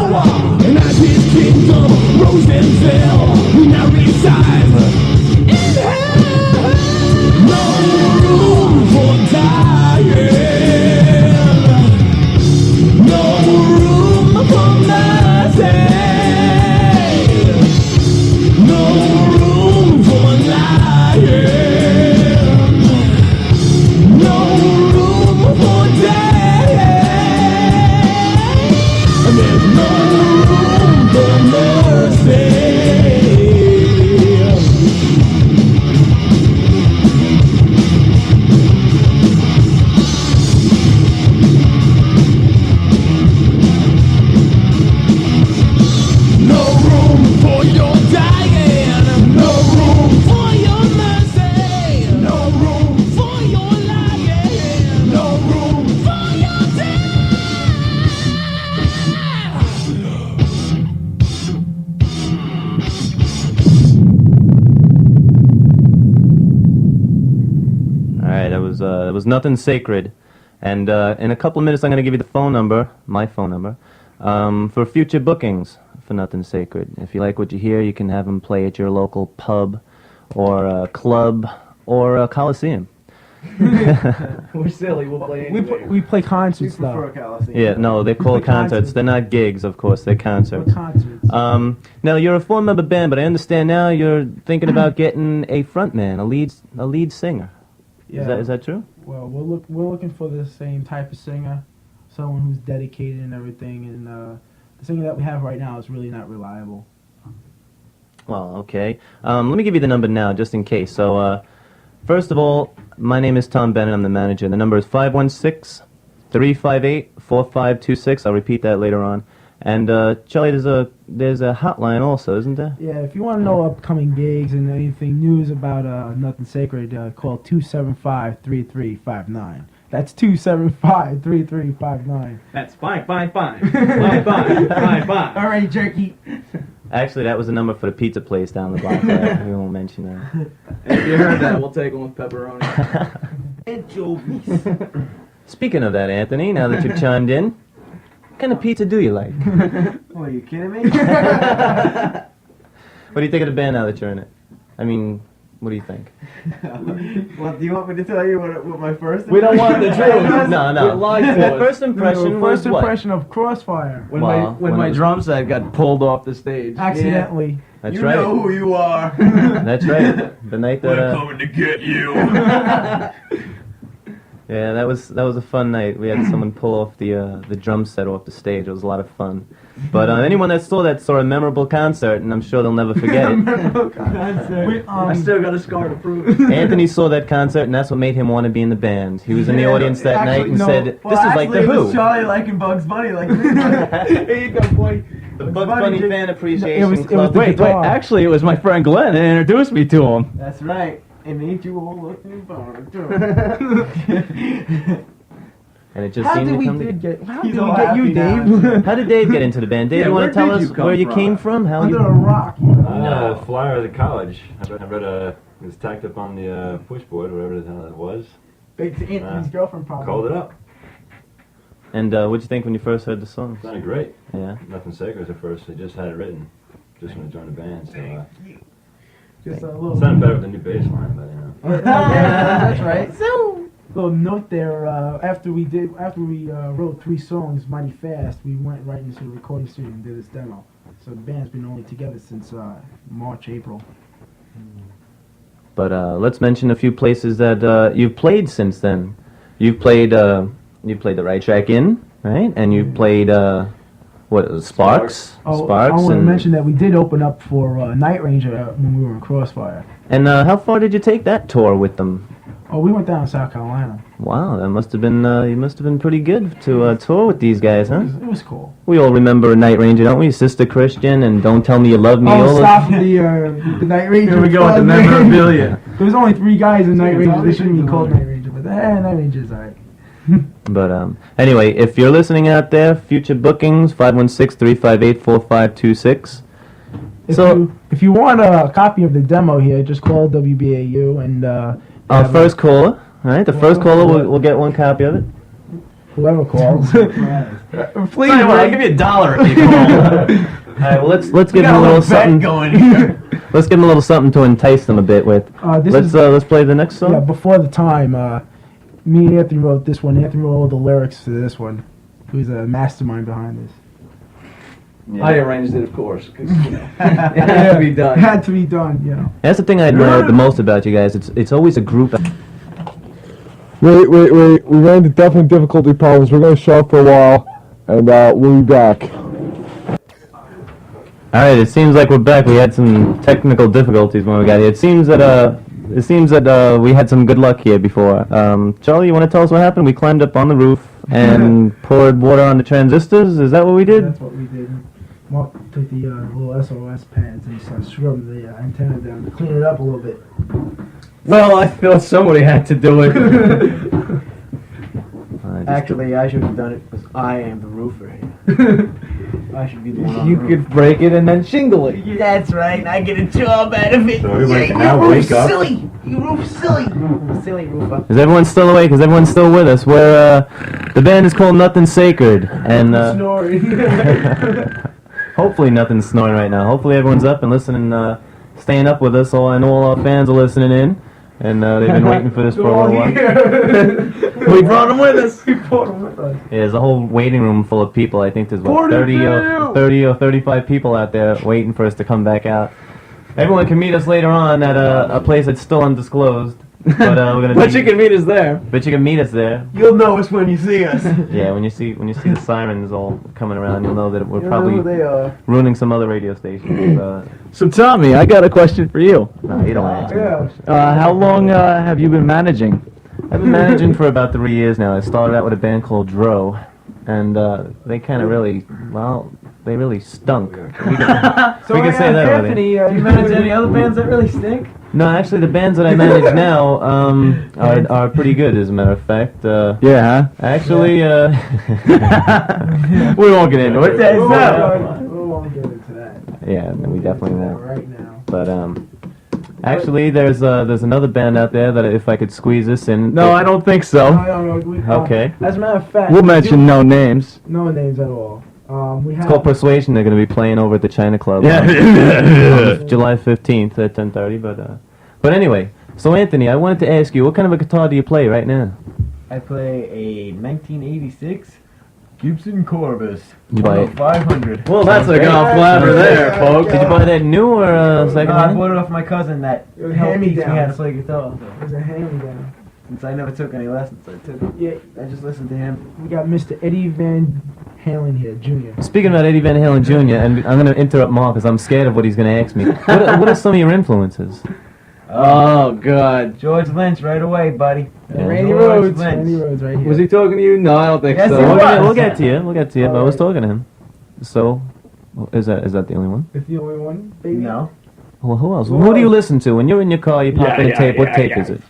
And as his kingdom rose and fell, he now resides in hell. No room for dying, no room for mercy, no room for lying, no room for death, and there's no room for mercy. No room for your dying, no room for your mercy, no room for your lying, no room for your death. All right, that was Nothing Sacred, and in a couple of minutes I'm going to give you the phone number, my phone number, for future bookings for Nothing Sacred. If you like what you hear, you can have them play at your local pub, or club, or coliseum. We're silly. We'll play anywhere. We play concerts, We prefer though. Coliseum. Yeah, no, they're called concerts. concerts. They're not gigs, of course. They're concerts. Concerts. Now you're a four-member band, but I understand now you're thinking about getting a frontman, a lead singer. Yeah. Is that true? Well, we're looking for the same type of singer, someone who's dedicated and everything. And the singer that we have right now is really not reliable. Well, okay. Let me give you the number now, just in case. So, first of all, my name is Tom Bennett. I'm the manager. The number is 516-358-4526. I'll repeat that later on. And Charlie, there's a hotline also, isn't there? Yeah, if you want to know upcoming gigs and anything news about Nothing Sacred, call 275-3359. That's 275-3359. That's fine. Fine. All right, jerky. Actually, that was the number for the pizza place down the block. We won't mention that. If you heard that, we'll take one with pepperoni. Anchovies. Speaking of that, Anthony, now that you've chimed in, what kind of pizza do you like? What, are you kidding me? What do you think of the band now that you're in it? I mean, what do you think? Well, do you want me to tell you what my first? We don't want the truth. No. You lied to The us. first impression was First what? impression of Crossfire. When Wow. my When my it was- drum set got pulled off the stage. Accidentally. That's you right. know who you are. That's right. The night that. Coming to get you. Yeah, that was a fun night. We had someone pull off the drum set off the stage. It was a lot of fun. But anyone that saw a memorable concert, and I'm sure they'll never forget it. I still got a scar to prove it. Anthony saw that concert, and that's what made him want to be in the band. He was in the Yeah, audience that actually, night and no. said, "This Well, is like actually, the it Who." was Charlie liking Bugs Bunny. Like, here you go, boy. The Bugs Bunny just- Fan Appreciation it was Club. the Wait, guitar. actually, it was my friend Glenn that introduced me to him. That's right. And ain't you all looking for And it just How seemed did to we come. get? How He's did we all get you, happy now. Dave? How did Dave get into the band? Dave, Yeah, you want where to tell did us you come where you from? came from? How Under you? a rock. No. Flyer at college. I read it was tacked up on the push board, whatever the hell that was. Big Anthony's girlfriend probably. Called it up. And what'd you think when you first heard the song? Sounded great. Yeah. Nothing sacred at first. I just had it written. Just when I joined the band, so Just a it little. sounded better with the new bass line, but you know. That's right. Little note there. After we wrote 3 songs mighty fast, we went right into the recording studio and did this demo. So the band's been only together since March, April. But let's mention a few places that you've played since then. You've played the Right Track Inn, right? And you've played Sparks. I Sparks. want to And, mention that we did open up for Night Ranger when we were in Crossfire. and how far did you take that tour with them? Oh, we went down to South Carolina. Wow, that must have been you must have been pretty good to tour with these guys, huh? It was cool. We all remember Night Ranger, don't we? Sister Christian and Don't Tell Me You Love Me. all Oh, those- stop the Night Ranger. Here we go with the plug, man. memorabilia. There's only 3 guys in Night It's Ranger. all They shouldn't be Night called Ranger. Night Ranger, but Night Ranger's alright. But anyway, if you're listening out there, future bookings 516-358-4526. If you want a copy of the demo here, just call WBAU and Our first caller, right? The first caller will get one copy of it. whoever calls. Please, I'll give you $1 if you call. All right, well, let's give them a little something. going here. Let's give them a little something to entice them a bit with. Let's play the next song. Yeah, before the time, me and Anthony wrote this one. Anthony wrote all the lyrics to this one. He was a mastermind behind this. I arranged it, of course, because it had to be done. It had to be done, you know. That's the thing I admire the most about you guys. It's always a group. Wait. We ran into definite difficulty problems. We're going to show up for a while, and we'll be back. All right, it seems like we're back. We had some technical difficulties when we got here. It seems that we had some good luck here before. Charlie, you want to tell us what happened? We climbed up on the roof and poured water on the transistors. Is that what we did? That's what we did. Mark took the little SOS pads and started scrubbing the antenna down to clean it up a little bit. Well, I feel somebody had to do it. Actually, I should have done it because I am the roofer here. I should be the one on You the roof. could break it and then shingle it. That's right, and I get a job out of it. So everybody can you now roof wake up. silly. You roof silly. Silly roofer. Is everyone still awake? Is everyone still with us? We're the band is called Nothin Sacred, and Snoring. hopefully nothing's snoring right now. Hopefully everyone's up and listening, staying up with us. I know all our fans are listening in, and they've been waiting for this for a little while. We brought him with us. Yeah, there's a whole waiting room full of people. I think there's what, 30 or 35 people out there waiting for us to come back out. Everyone can meet us later on at a place that's still undisclosed. But we're gonna. But you can meet us there. But you can meet us there. You'll know us when you see us. Yeah, when you see the sirens all coming around, you'll know that we're You know probably who they are. ruining some other radio stations. So, Tommy, I got a question for you. No, you don't answer. Yeah. How long have you been managing? I've been managing for about 3 years now. I started out with a band called Dro, and they kind of really stunk. We can say that already. Do you manage any other bands that really stink? No, actually, the bands that I manage now are pretty good, as a matter of fact. Yeah, Actually, we won't get into it. We won't get into that. yeah, no, we definitely won't. Right now. But actually, there's another band out there that if I could squeeze this in. No, I don't think so. Okay. As a matter of fact, We'll mention no names. no names at all. We It's have called Persuasion. They're going to be playing over at the China Club on July 15th at 10:30. But anyway, so Anthony, I wanted to ask you, what kind of a guitar do you play right now? I play a 1986 Gibson Corvus. You buy it? 500. Well, that's a golf clapper there, folks. Did you buy that new or second I hand? bought it off my cousin that It was helped teach me hand-me-down. how to play guitar. It was a hand-me-down. Since I never took any lessons, I just listened to him. We got Mr. Eddie Van Halen here, Jr. Speaking about Eddie Van Halen Jr., and I'm going to interrupt Mark because I'm scared of what he's going to ask me. What are some of your influences? Oh, God. George Lynch right away, buddy. Yeah. Randy George Rhodes. Lynch. Randy Rhodes right here. Was he talking to you? No, I don't think Yes, so. he We'll was. get to you. We'll get to you. But I was talking to him. So, is that the only one? It's the only one, baby. No. Well, who else? Who do you listen to when you're in your car? You pop in a tape. What tape is it?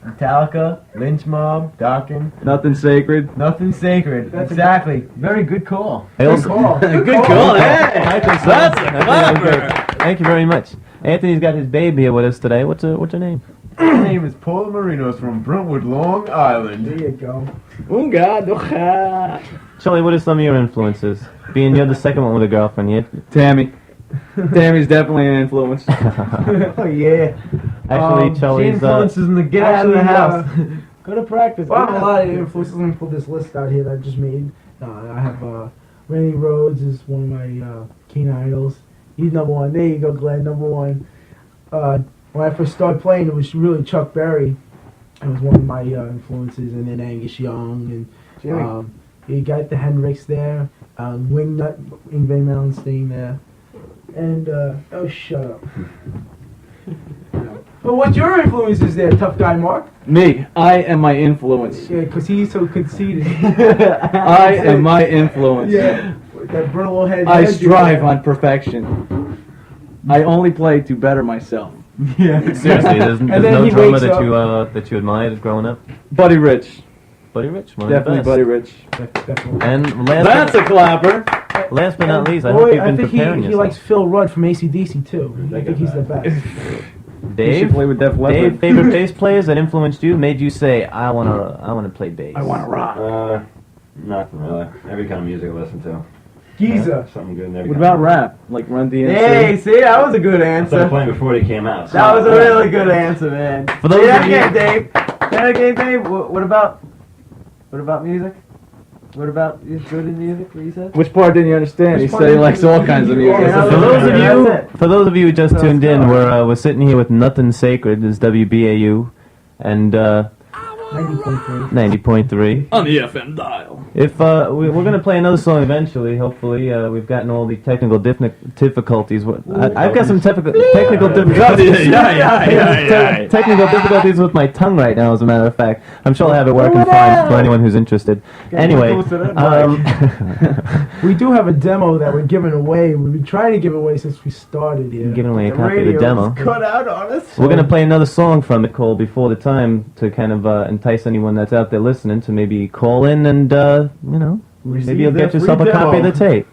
Metallica, Lynch Mob, Dawkins. Nothing sacred. Nothing sacred. That's exactly. Very good call. I also- Good call. Hey, I think so. that's a I think that was clapper. great. Thank you very much. Anthony's got his babe here with us today. What's her name? Her name is Paula Marinos from Brentwood, Long Island. There you go. Charlie, what are some of your influences? Being you're the second one with a girlfriend here. Tammy. Tammy's definitely an influence. Oh yeah. Actually, She Charlie's. influences them to get out of the house. Go to practice. Well, I have a lot of influences. Let me pull this list out here that I just made. I have Randy Rhodes is one of my keen idols. He's number one. There you go, Glenn. Number one. When I first started playing, it was really Chuck Berry. It was one of my influences, and then Angus Young, and you got the Hendrix there, Wingnut, Yngwie Malmsteen there, and oh, shut up. But what's your influences there, tough guy Mark? Me. I am my influence. Yeah, because he's so conceited. I am my influence. Yeah, that brittle head. I strive on perfection. I only play to better myself. Yeah. Seriously, there's then no he drummer wakes that you admired growing up. Buddy Rich. Buddy Rich, one Definitely of the Buddy best. Rich. And That's a clapper. last but not least, I Boy, hope you've been think preparing he yourself. likes Phil Rudd from AC/DC too. I think he's the best. You Dave, should play with Def Leppard. Dave, favorite bass players that influenced you, made you say, I wanna play bass. I want to rock. Nothing really. Every kind of music I listen to. Giza. Something good in every What kind about of rap? Like Run DMC? Hey, see, that was a good I started answer. playing before he came out. That was a really good answer, man. For those Say that of you- again, Dave. Say that again, Dave. What about music? What about you good in music? What you said? Which part didn't you understand? He said he likes all kinds of music. Yeah, For those of you who just tuned in, we're sitting here with Nothin Sacred, this is WBAU, and 90.3. 90.3. On the FM dial. If we're gonna play another song eventually, hopefully, we've gotten all the technical difficulties. I've got some technical difficulties. Technical difficulties with my tongue right now. As a matter of fact, I'm sure I'll have it working fine for anyone who's interested. Anyway, We do have a demo that we're giving away. We've been trying to give away since we started here. giving away a copy of the demo. Cut out on us. We're gonna play another song from it called "Before the Time" to kind of entice anyone that's out there listening to maybe call in and maybe you'll get yourself a copy of the tape.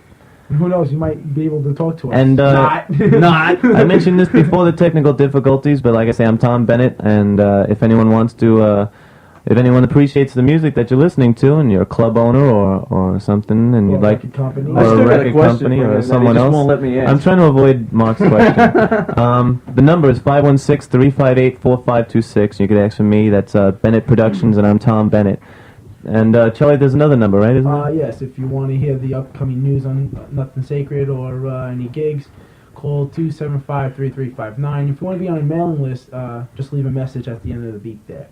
Who knows? You might be able to talk to us. And Not. I mentioned this before the technical difficulties, but like I say, I'm Tom Bennett, and if anyone wants to, if anyone appreciates the music that you're listening to, and you're a club owner or something, and you'd like, company. I or still a got a record question company for him or that he someone just else, won't let me ask. I'm trying to avoid Mark's question. The number is 516-358-4526. You could ask for me. That's Bennett Productions, and I'm Tom Bennett. And Charlie, there's another number, right? Isn't there? Yes, if you want to hear the upcoming news on Nothin Sacred or any gigs, call 275-3359. If you want to be on a mailing list, just leave a message at the end of the beat there.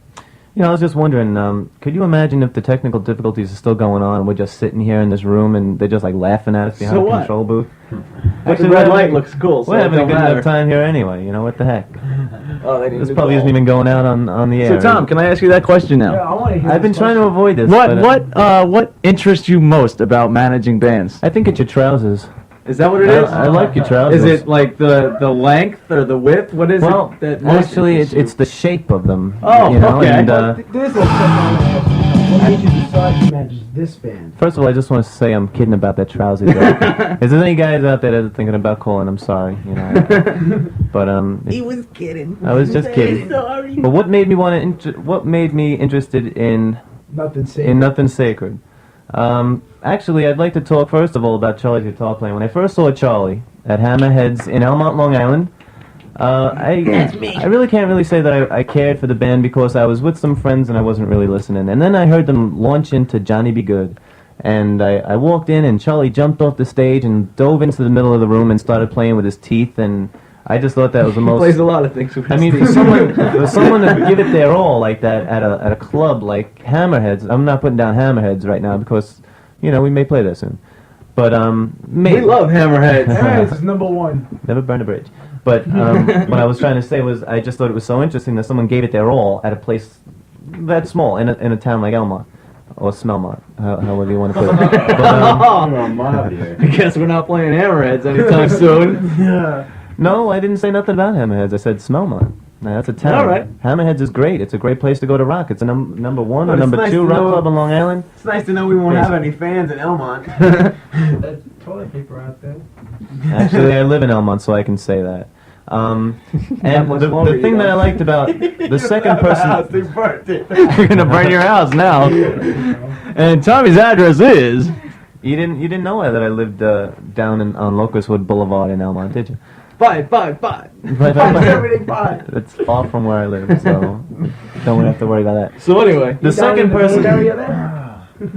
You know, I was just wondering, could you imagine if the technical difficulties are still going on and we're just sitting here in this room and they're just like laughing at us behind So the what? control booth? But the we're red having- light looks cool, so We're it having a don't good matter. enough time here anyway, you know, what the heck? Oh, they need This to probably go. isn't even going out on the air. So Tom, can I ask you that question now? Yeah, I want to hear I've been this trying to question. avoid this. but, What interests you most about managing bands? I think it's your trousers. Is that what it is? I like your trousers. Is it like the length or the width? What is Well, it that most actually, interests it's the shape of them. Oh, you know, okay. And, There's a question I want to ask you. What made you decide to manage this band? first of all, I just want to say I'm kidding about that trouser joke. If there's any guys out there that are thinking about calling, I'm sorry. You know, but He was kidding. I was just kidding. Sorry. But what made me what made me interested in Nothing safe. Nothing Sacred? Actually, I'd like to talk first of all about Charlie's guitar playing. When I first saw Charlie at Hammerheads in Elmont, Long Island, I really can't really say that I cared for the band because I was with some friends and I wasn't really listening. And then I heard them launch into Johnny Be Good. And I walked in and Charlie jumped off the stage and dove into the middle of the room and started playing with his teeth, and I just thought that was the He most... plays a lot of things with I mean, for someone to give it their all like that at a club like Hammerheads, I'm not putting down Hammerheads right now because, you know, we may play there soon. But, We love Hammerheads. This is number one. Never burn a bridge. But what I was trying to say was I just thought it was so interesting that someone gave it their all at a place that small in a town like Elmont. Or Smellmont, however you want to put it. But, I guess we're not playing Hammerheads anytime soon. Yeah. no, I didn't say nothing about Hammerheads. I said Smellmont. Now, that's a town. All right. Hammerheads is great. It's a great place to go to rock. It's a number one But or it's number nice two to rock know- club on Long Island. It's nice to know we won't Yes. have any fans in Elmont. That toilet paper out there. Actually, I live in Elmont, so I can say that. And much the longer, thing you that I don't. liked about the second person... They burnt it. You're gonna burn your house now. And Tommy's address is. You didn't know that I lived down on Locustwood Boulevard in Elmont, did you? 555. Everything fine. It's far from where I live, so don't have to worry about that. So anyway, The second person, Area there?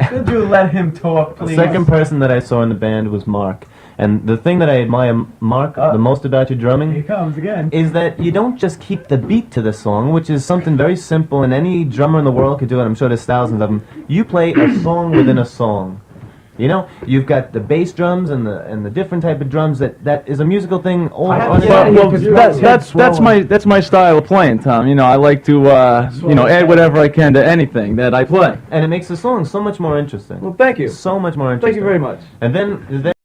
Could you let him talk, the please? second person that I saw in the band was Mark, and the thing that I admire, Mark, the most about your Here drumming he comes again. is that you don't just keep the beat to the song, which is something very simple, and any drummer in the world could do it. I'm sure there's thousands of them. You play a song within a song. You know, you've got the bass drums and the different type of drums that is a musical thing all I have on to its say, own. well, that's my style of playing, Tom. You know, I like to add whatever I can to anything that I play. And it makes the song so much more interesting. Well, thank you. So much more interesting. Thank you very much. And then